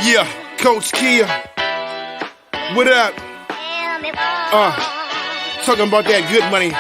Yeah, Coach Kia. What up? Talking about that good money.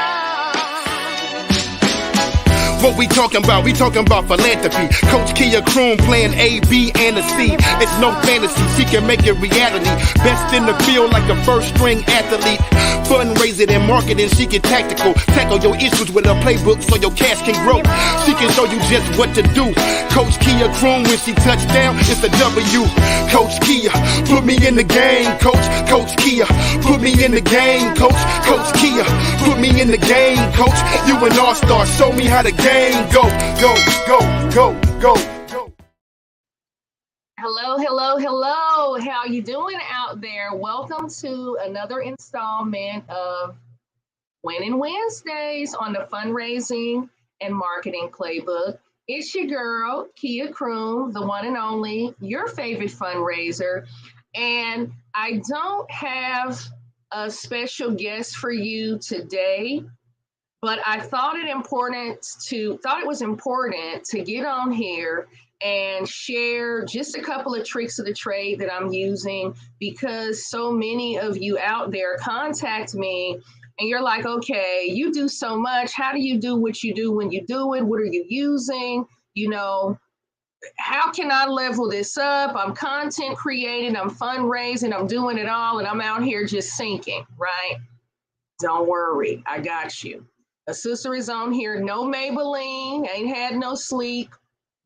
What we talking about? We talking about philanthropy. Coach Kia Croom playing A, B, and a C. It's no fantasy, she can make it reality. Best in the field like a first string athlete. Fundraising and marketing, she can tactical. Tackle your issues with a playbook so your cash can grow. She can show you just what to do. Coach Kia Croom, when she touch down, it's a W. Coach Kia, put me in the game, coach. Coach Kia, put me in the game, coach. Coach Kia, put me in the game, coach. You an all-star, show me how the game go. Hello. How you doing out there? Welcome to another installment of Winning Wednesdays on the Fundraising and Marketing Playbook. It's your girl, Kia Croom, the one and only, your favorite fundraiser. And I don't have a special guest for you today, but I thought it was important to get on here and share just a couple of tricks of the trade that I'm using, because so many of you out there contact me and you're like, okay, you do so much. How do you do what you do when you do it? What are you using? How can I level this up? I'm content creating, I'm fundraising, I'm doing it all, and I'm out here just sinking, right? Don't worry, I got you. A sister is on here, no Maybelline, ain't had no sleep,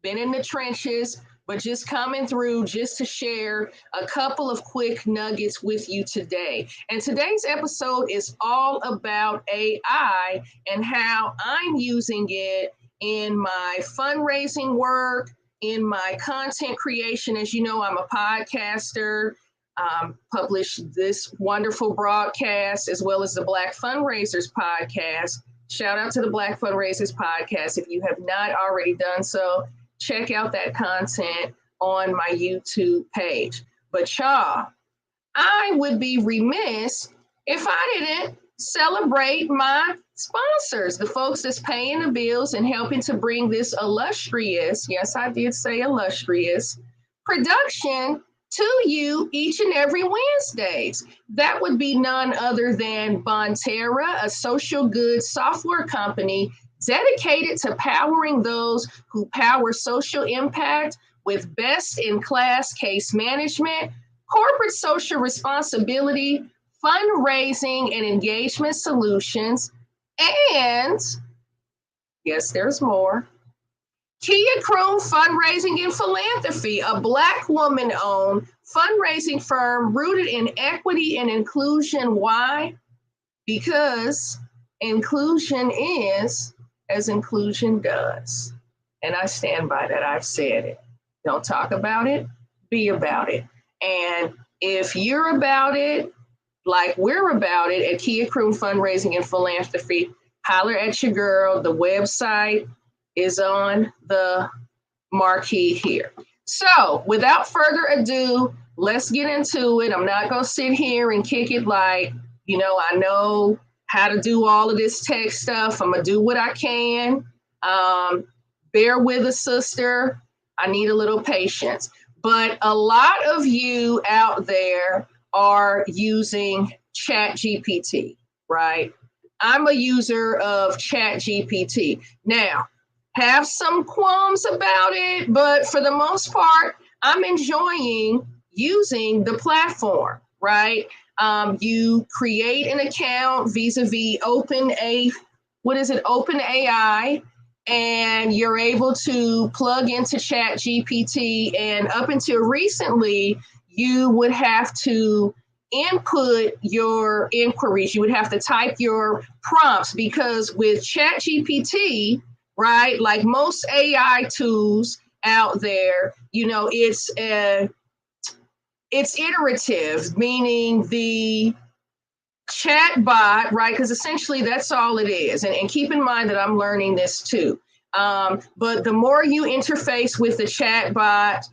been in the trenches, but just coming through just to share a couple of quick nuggets with you today. And today's episode is all about AI and how I'm using it in my fundraising work, in my content creation. As you know, I'm a podcaster, publish this wonderful broadcast, as well as the Black Fundraisers podcast. Shout out to the Black Fundraisers podcast. If you have not already done so, check out that content on my YouTube page. But y'all, I would be remiss if I didn't celebrate my sponsors, the folks that's paying the bills and helping to bring this illustrious, yes, I did say illustrious, production to you each and every Wednesdays. That would be none other than Bonterra, a social goods software company dedicated to powering those who power social impact with best-in-class case management, corporate social responsibility, fundraising and engagement solutions, and yes, there's more. Kia Croom Fundraising and Philanthropy, a Black woman-owned fundraising firm rooted in equity and inclusion. Why? Because inclusion is as inclusion does. And I stand by that. I've said it. Don't talk about it, be about it. And if you're about it, like we're about it at Kia Croom Fundraising and Philanthropy, holler at your girl. The website is on the marquee here. So without further ado, let's get into it. I'm not going to sit here and kick it like, I know how to do all of this tech stuff. I'm going to do what I can. Bear with us, sister. I need a little patience. But a lot of you out there are using ChatGPT, right? I'm a user of ChatGPT. Now, have some qualms about it, but for the most part, I'm enjoying using the platform, right? You create an account vis-a-vis OpenAI, and you're able to plug into ChatGPT. And up until recently, you would have to input your inquiries. You would have to type your prompts, because with ChatGPT, right, like most AI tools out there, it's iterative, meaning the chat bot, right? Because essentially that's all it is. And keep in mind that I'm learning this too. But the more you interface with the chat bot,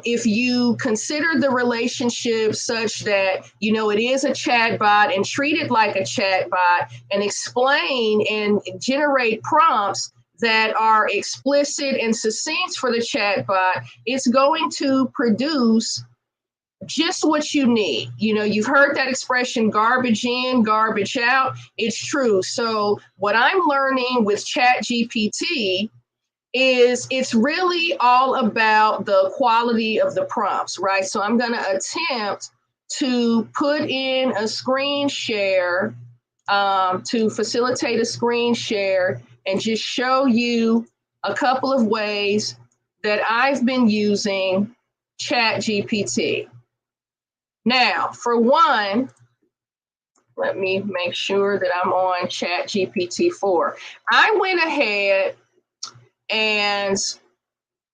if you consider the relationship such that, it is a chat bot, and treat it like a chat bot and explain and generate prompts that are explicit and succinct for the chatbot, it's going to produce just what you need. You know, you've heard that expression, garbage in, garbage out. It's true. So what I'm learning with ChatGPT is it's really all about the quality of the prompts, right? So I'm going to attempt to put in a screen share, to facilitate a screen share and just show you a couple of ways that I've been using ChatGPT. Now, for one, let me make sure that I'm on ChatGPT 4. I went ahead and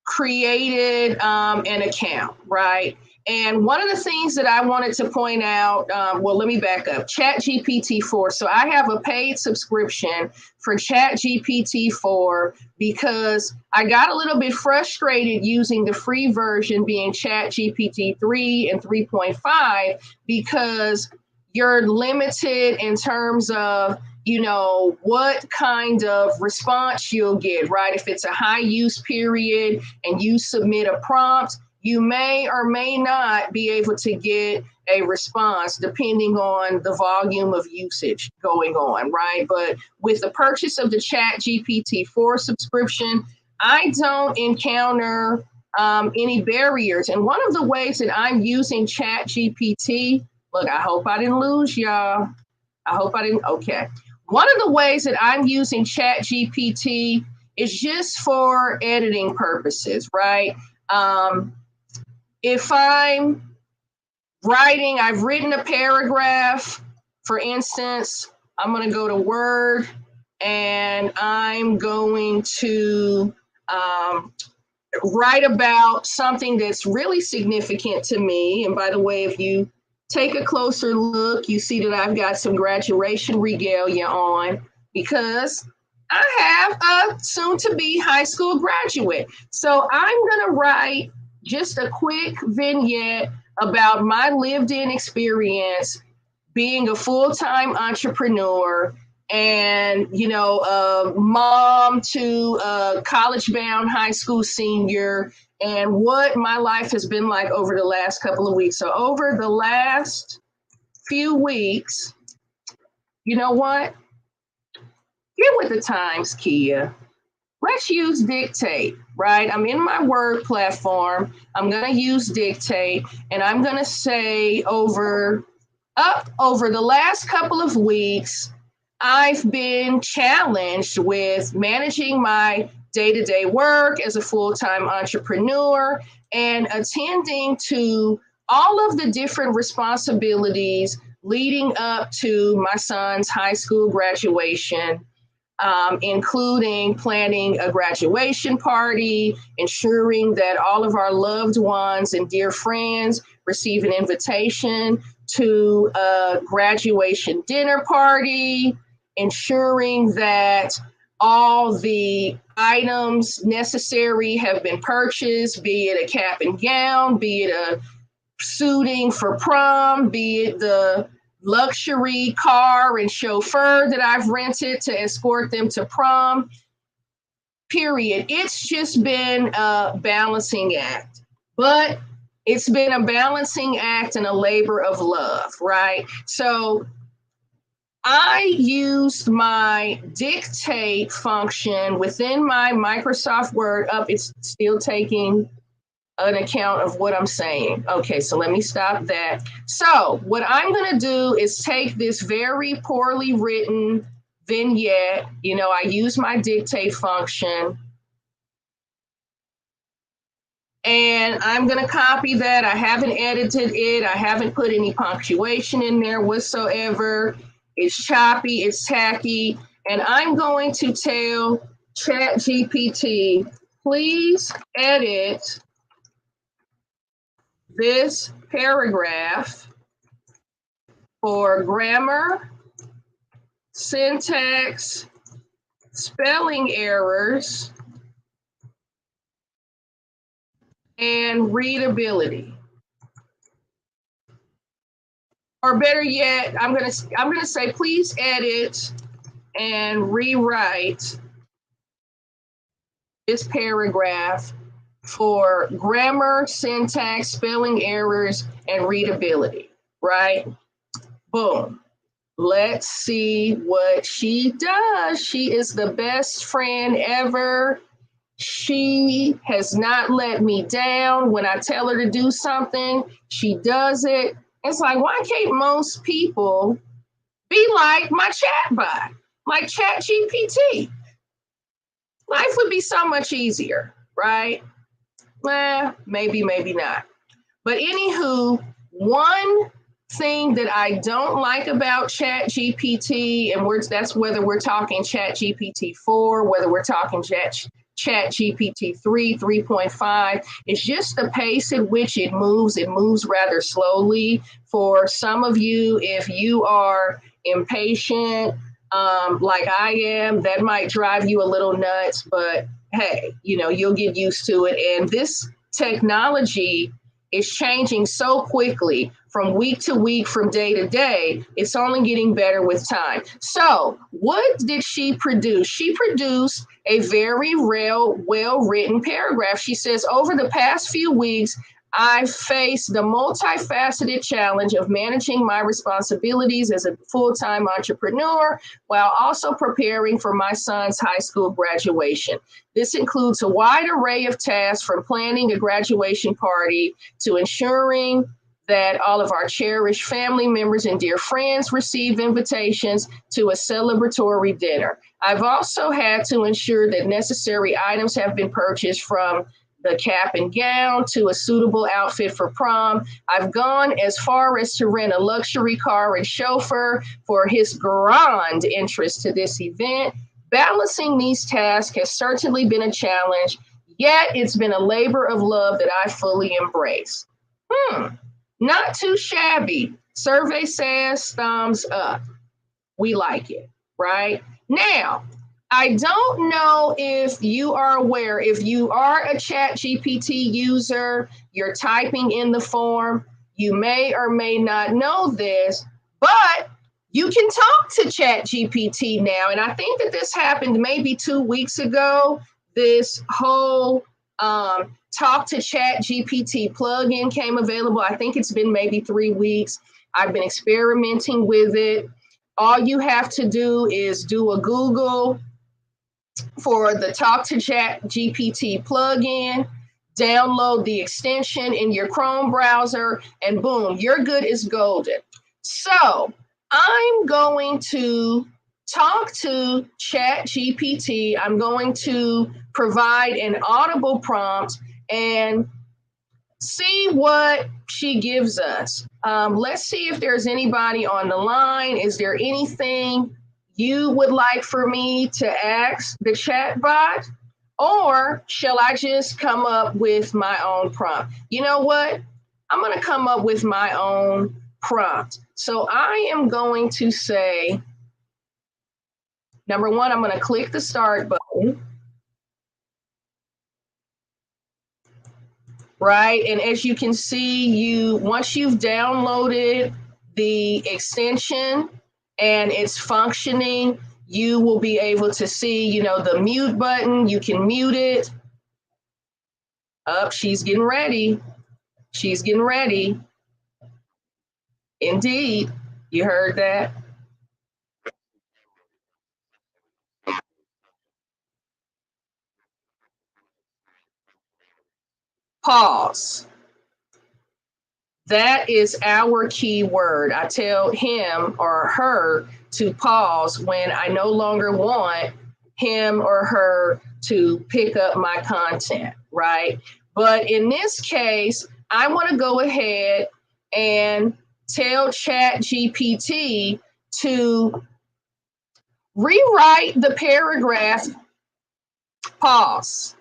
created an account, right? And one of the things that I wanted to point out, well, let me back up. ChatGPT 4. So I have a paid subscription for ChatGPT 4 because I got a little bit frustrated using the free version, being ChatGPT 3 and 3.5, because you're limited in terms of, you know, what kind of response you'll get, right? If it's a high use period and you submit a prompt, you may or may not be able to get a response depending on the volume of usage going on, right? But with the purchase of the ChatGPT 4 subscription, I don't encounter any barriers. And one of the ways that I'm using ChatGPT, look, I hope I didn't lose y'all. I hope I didn't, okay. One of the ways that I'm using ChatGPT is just for editing purposes, right? If I'm writing, I've written a paragraph, for instance, I'm going to go to Word and I'm going to write about something that's really significant to me. And by the way, if you take a closer look, you see that I've got some graduation regalia on because I have a soon-to-be high school graduate. So I'm going to write just a quick vignette about my lived-in experience being a full-time entrepreneur and, you know, a mom to a college-bound high school senior, and what my life has been like over the last couple of weeks. So over the last few weeks, you know what? Get with the times, Kia. Let's use Dictate, right? I'm in my Word platform. I'm going to use Dictate, and I'm going to say over the last couple of weeks, I've been challenged with managing my day-to-day work as a full-time entrepreneur and attending to all of the different responsibilities leading up to my son's high school graduation, including planning a graduation party, ensuring that all of our loved ones and dear friends receive an invitation to a graduation dinner party, ensuring that all the items necessary have been purchased, be it a cap and gown, be it a suiting for prom, be it the luxury car and chauffeur that I've rented to escort them to prom, period. It's just been a balancing act, but it's been a balancing act and a labor of love, right? So I used my dictate function within my Microsoft Word. It's still taking an account of what I'm saying. Okay, so let me stop that. So what I'm going to do is take this very poorly written vignette. You know, I use my dictate function, and I'm going to copy that. I haven't edited it. I haven't put any punctuation in there whatsoever. It's choppy, it's tacky, and I'm going to tell ChatGPT, please edit this paragraph for grammar, syntax, spelling errors, and readability. Or better yet, I'm gonna say, please edit and rewrite this paragraph for grammar, syntax, spelling errors, and readability, right? Boom. Let's see what she does. She is the best friend ever. She has not let me down. When I tell her to do something, she does it. It's like, why can't most people be like my chatbot, like ChatGPT? Life would be so much easier, right? Maybe, maybe not. But anywho, one thing that I don't like about ChatGPT, and that's whether we're talking ChatGPT 4, whether we're talking ChatGPT 3, 3.5, is just the pace at which it moves. It moves rather slowly. For some of you, if you are impatient, like I am, that might drive you a little nuts, but hey, you'll get used to it. And this technology is changing so quickly from week to week, from day to day. It's only getting better with time. So what did she produce? She produced a very well-written paragraph. She says, over the past few weeks, I faced the multifaceted challenge of managing my responsibilities as a full-time entrepreneur while also preparing for my son's high school graduation. This includes a wide array of tasks, from planning a graduation party to ensuring that all of our cherished family members and dear friends receive invitations to a celebratory dinner. I've also had to ensure that necessary items have been purchased, from the cap and gown to a suitable outfit for prom. I've gone as far as to rent a luxury car and chauffeur for his grand entrance to this event. Balancing these tasks has certainly been a challenge, yet it's been a labor of love that I fully embrace. Not too shabby. Survey says thumbs up. We like it, right? Now, I don't know if you are aware, if you are a ChatGPT user, you're typing in the form, you may or may not know this, but you can talk to ChatGPT now. And I think that this happened maybe 2 weeks ago. This whole Talk to ChatGPT plugin came available. I think it's been maybe 3 weeks. I've been experimenting with it. All you have to do is do a Google for the Talk to ChatGPT plugin, download the extension in your Chrome browser, and boom, you're good as golden. So I'm going to talk to ChatGPT. I'm going to provide an audible prompt and see what she gives us. Let's see if there's anybody on the line. Is there anything you would like for me to ask the chatbot? Or shall I just come up with my own prompt? You know what? I'm going to come up with my own prompt. So I am going to say, number one, I'm going to click the start button. Right, and as you can see, once you've downloaded the extension and it's functioning, you will be able to see, the mute button. You can mute it. She's getting ready. She's getting ready. Indeed, you heard that. Pause. That is our key word. I tell him or her to pause when I no longer want him or her to pick up my content, right? But in this case, I want to go ahead and tell ChatGPT to rewrite the paragraph. Pause.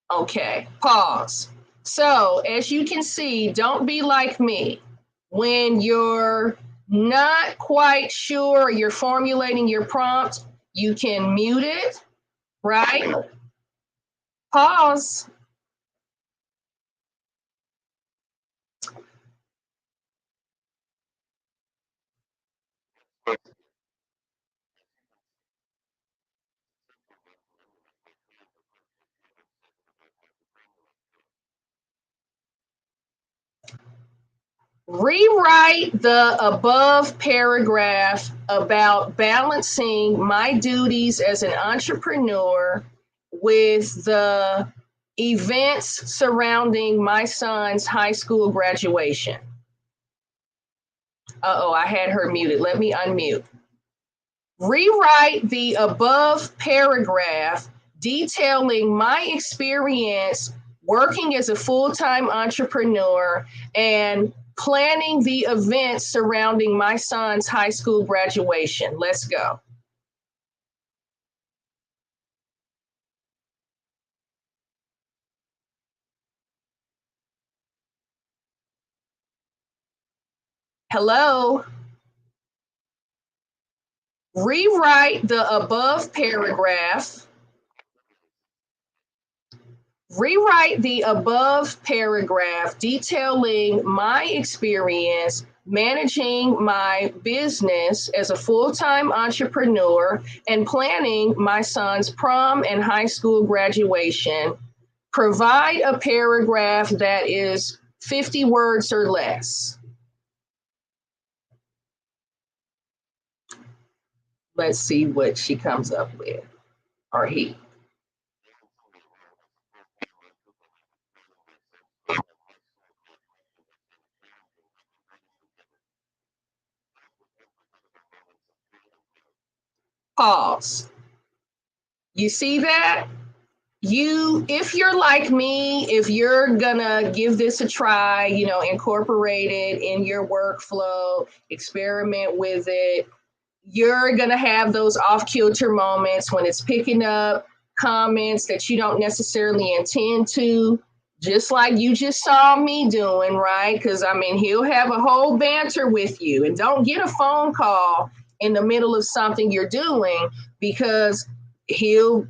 Okay, pause. So as you can see, don't be like me. When you're not quite sure, you're formulating your prompt, You can mute it, right? Pause. Rewrite the above paragraph about balancing my duties as an entrepreneur with the events surrounding my son's high school graduation. Uh-oh, I had her muted. Let me unmute. Rewrite the above paragraph detailing my experience working as a full-time entrepreneur and planning the events surrounding my son's high school graduation. Let's go. Hello. Rewrite the above paragraph. Rewrite the above paragraph detailing my experience managing my business as a full-time entrepreneur and planning my son's prom and high school graduation. Provide a paragraph that is 50 words or less. Let's see what she comes up with, or he. Pause. You see that? If you're like me, if you're gonna give this a try, incorporate it in your workflow, experiment with it, you're gonna have those off kilter moments when it's picking up comments that you don't necessarily intend to, just like you just saw me doing, right? Because he'll have a whole banter with you, and don't get a phone call in the middle of something you're doing, because he'll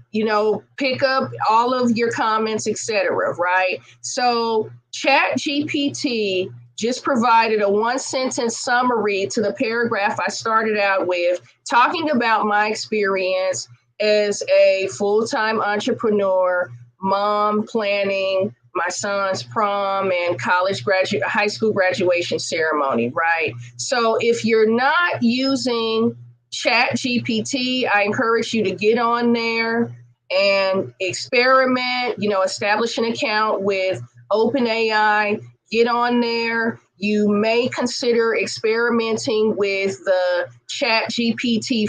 pick up all of your comments, etc., right? So Chat GPT just provided a one sentence summary to the paragraph I started out with, talking about my experience as a full-time entrepreneur, mom, planning my son's prom and high school graduation ceremony, right? So if you're not using Chat GPT, I encourage you to get on there and experiment, establish an account with OpenAI, get on there. You may consider experimenting with the Chat GPT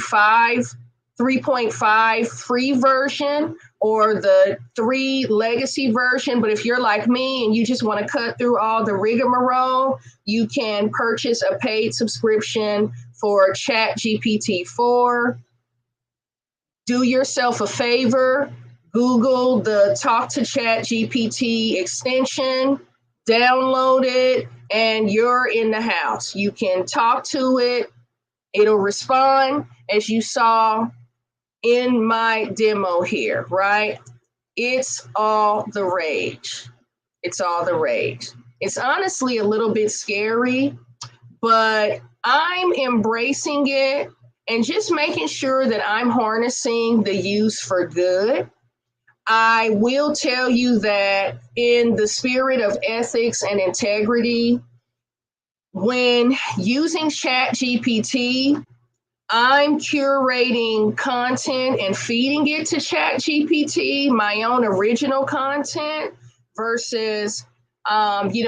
3.5 free version, or the 3 legacy version. But if you're like me and you just want to cut through all the rigmarole, you can purchase a paid subscription for Chat GPT 4. Do yourself a favor, Google the Talk to Chat GPT extension, download it, and you're in the house. You can talk to it. It'll respond, as you saw in my demo here, right? It's all the rage. It's all the rage. It's honestly a little bit scary, but I'm embracing it and just making sure that I'm harnessing the use for good. I will tell you that in the spirit of ethics and integrity, when using Chat GPT, I'm curating content and feeding it to Chat GPT, my own original content, versus,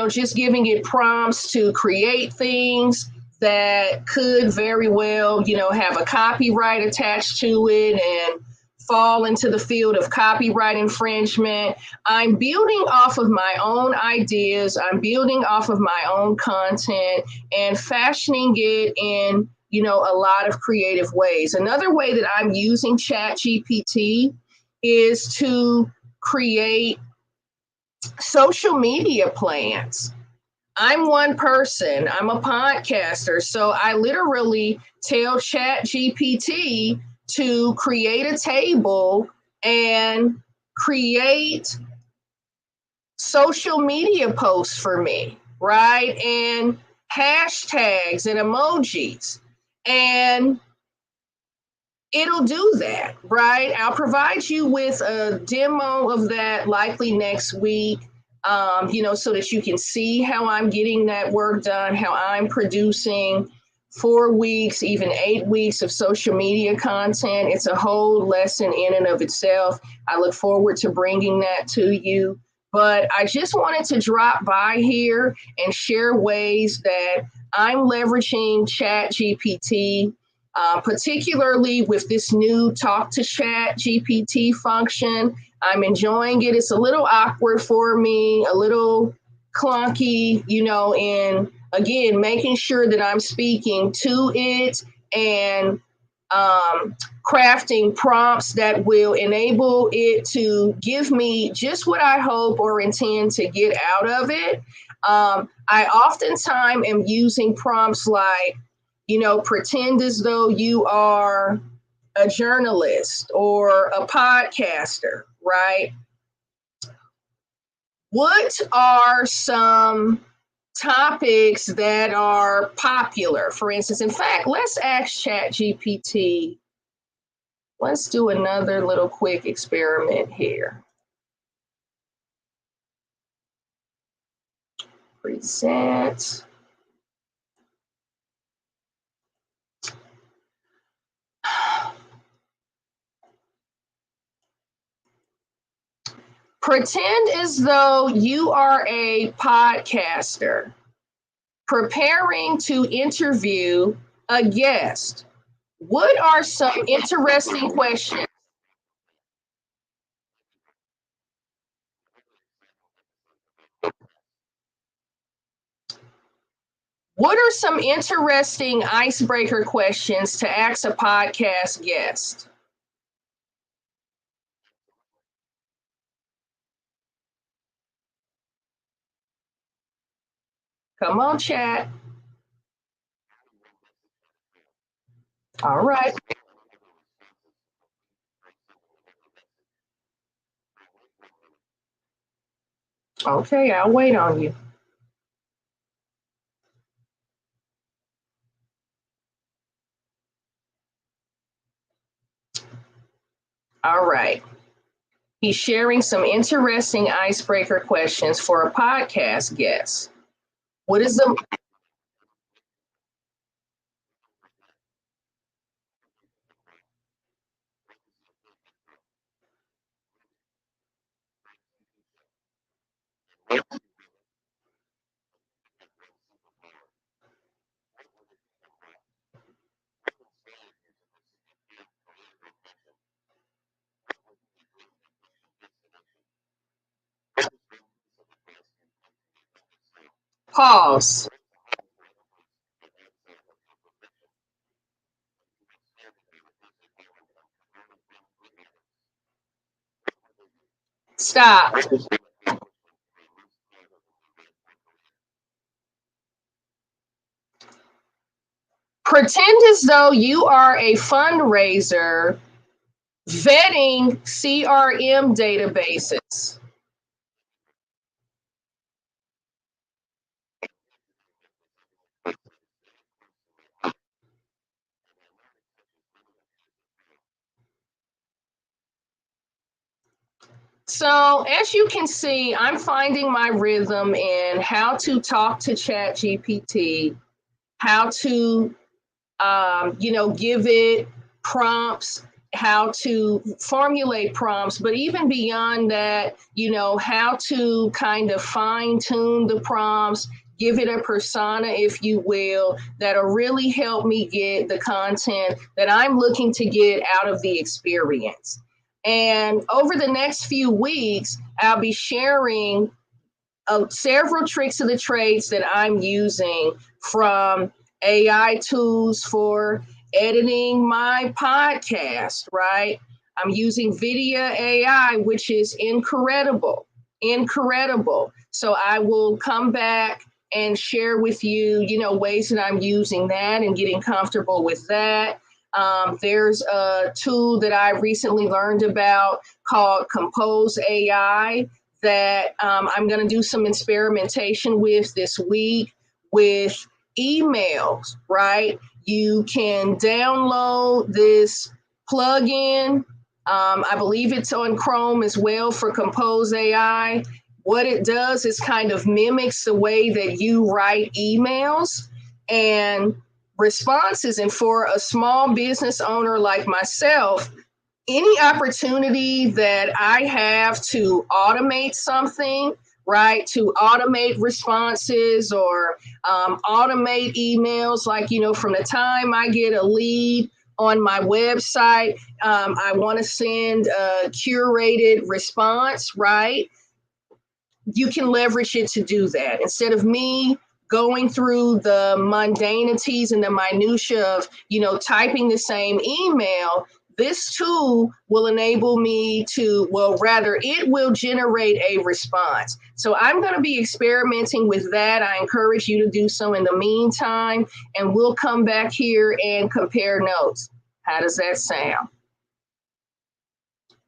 just giving it prompts to create things that could very well, have a copyright attached to it and fall into the field of copyright infringement. I'm building off of my own ideas. I'm building off of my own content and fashioning it in a lot of creative ways. Another way that I'm using Chat GPT is to create social media plans. I'm one person, I'm a podcaster, so I literally tell Chat GPT to create a table and create social media posts for me, right? And hashtags and emojis. And it'll do that, right? I'll provide you with a demo of that likely next week, so that you can see how I'm getting that work done, how I'm producing 4 weeks, even 8 weeks of social media content. It's a whole lesson in and of itself. I look forward to bringing that to you. But I just wanted to drop by here and share ways that I'm leveraging Chat GPT, particularly with this new Talk to Chat GPT function. I'm enjoying it. It's a little awkward for me, a little clunky, and again, making sure that I'm speaking to it and crafting prompts that will enable it to give me just what I hope or intend to get out of it. I oftentimes am using prompts like, pretend as though you are a journalist or a podcaster, right? What are some topics that are popular? For instance, in fact, let's ask ChatGPT. Let's do another little quick experiment here. Present. Pretend as though you are a podcaster preparing to interview a guest. What are some interesting questions? What are some interesting icebreaker questions to ask a podcast guest? Come on, chat. All right. Okay, I'll wait on you. All right. He's sharing some interesting icebreaker questions for a podcast guest. What is the pause? Stop. Pretend as though you are a fundraiser vetting CRM databases. So, as you can see, I'm finding my rhythm in how to talk to Chat GPT, how to, give it prompts, how to formulate prompts, but even beyond that, how to kind of fine tune the prompts, give it a persona, if you will, that'll really help me get the content that I'm looking to get out of the experience. And over the next few weeks, I'll be sharing several tricks of the trades that I'm using, from AI tools for editing my podcast, right? I'm using Video AI, which is incredible, incredible. So I will come back and share with you, ways that I'm using that and getting comfortable with that. There's a tool that I recently learned about called Compose AI that I'm going to do some experimentation with this week with emails, right? You can download this plugin. I believe it's on Chrome as well for Compose AI. What it does is kind of mimics the way that you write emails and responses. And for a small business owner like myself, any opportunity that I have to automate something, right, to automate responses or automate emails, like, from the time I get a lead on my website, I want to send a curated response, right? You can leverage it to do that. Instead of me going through the mundanities and the minutia of, typing the same email, this tool will enable me to, it will generate a response. So I'm going to be experimenting with that. I encourage you to do so in the meantime, and we'll come back here and compare notes. How does that sound?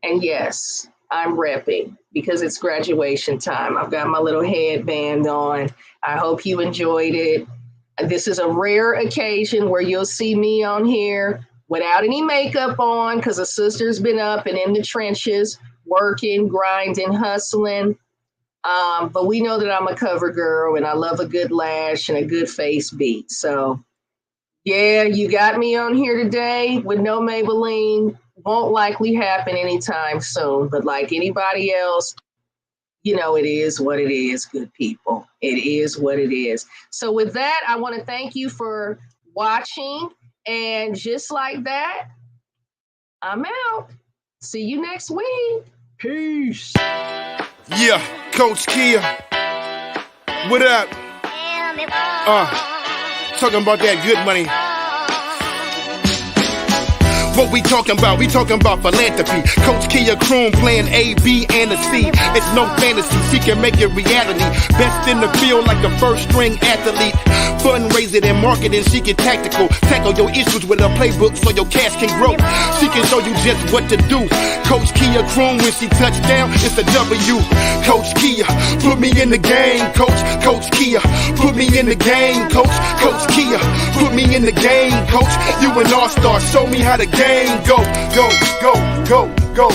And yes, I'm repping because it's graduation time. I've got my little headband on. I hope you enjoyed it. This is a rare occasion where you'll see me on here without any makeup on, because a sister's been up and in the trenches, working, grinding, hustling. But we know that I'm a cover girl and I love a good lash and a good face beat. So yeah, you got me on here today with no Maybelline. Won't likely happen anytime soon, but like anybody else, it is what it is, good people. It is what it is. So with that, I want to thank you for watching. And just like that, I'm out. See you next week. Peace. Yeah, Coach Kia. What up? Talking about that good money. What we talking about? We talking about philanthropy. Coach Kia Croom playing A, B, and a C. It's no fantasy, she can make it reality. Best in the field like a first string athlete. Fundraising and marketing, she can tactical. Tackle your issues with a playbook so your cash can grow. She can show you just what to do. Coach Kia Croom, when she touch down, it's a W. Coach Kia, put me in the game, coach. Coach Kia, put me in the game, coach. Coach Kia, put me in the game, coach. You an all-star, show me how the game go, go, go, go, go.